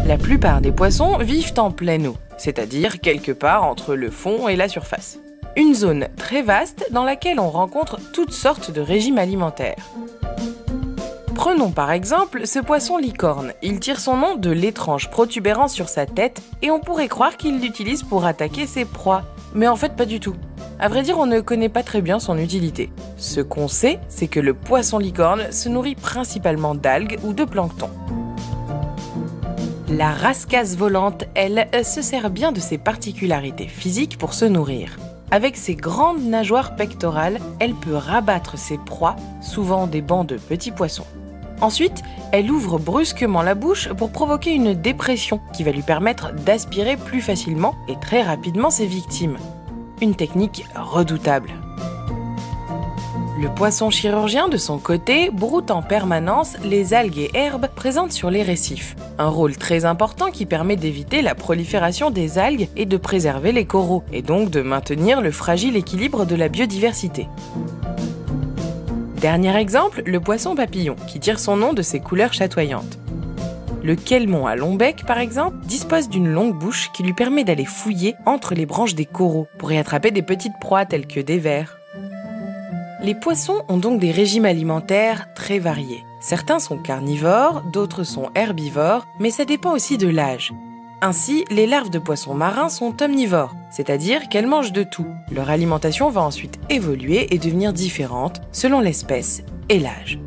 La plupart des poissons vivent en pleine eau, c'est-à-dire quelque part entre le fond et la surface. Une zone très vaste dans laquelle on rencontre toutes sortes de régimes alimentaires. Prenons par exemple ce poisson licorne. Il tire son nom de l'étrange protubérance sur sa tête et on pourrait croire qu'il l'utilise pour attaquer ses proies. Mais en fait pas du tout. À vrai dire, on ne connaît pas très bien son utilité. Ce qu'on sait, c'est que le poisson licorne se nourrit principalement d'algues ou de plancton. La rascasse volante, elle, se sert bien de ses particularités physiques pour se nourrir. Avec ses grandes nageoires pectorales, elle peut rabattre ses proies, souvent des bancs de petits poissons. Ensuite, elle ouvre brusquement la bouche pour provoquer une dépression qui va lui permettre d'aspirer plus facilement et très rapidement ses victimes. Une technique redoutable. Le poisson chirurgien, de son côté, broute en permanence les algues et herbes présentes sur les récifs. Un rôle très important qui permet d'éviter la prolifération des algues et de préserver les coraux, et donc de maintenir le fragile équilibre de la biodiversité. Dernier exemple, le poisson papillon, qui tire son nom de ses couleurs chatoyantes. Le kelmon à long bec, par exemple, dispose d'une longue bouche qui lui permet d'aller fouiller entre les branches des coraux pour y attraper des petites proies telles que des vers. Les poissons ont donc des régimes alimentaires très variés. Certains sont carnivores, d'autres sont herbivores, mais ça dépend aussi de l'âge. Ainsi, les larves de poissons marins sont omnivores, c'est-à-dire qu'elles mangent de tout. Leur alimentation va ensuite évoluer et devenir différente selon l'espèce et l'âge.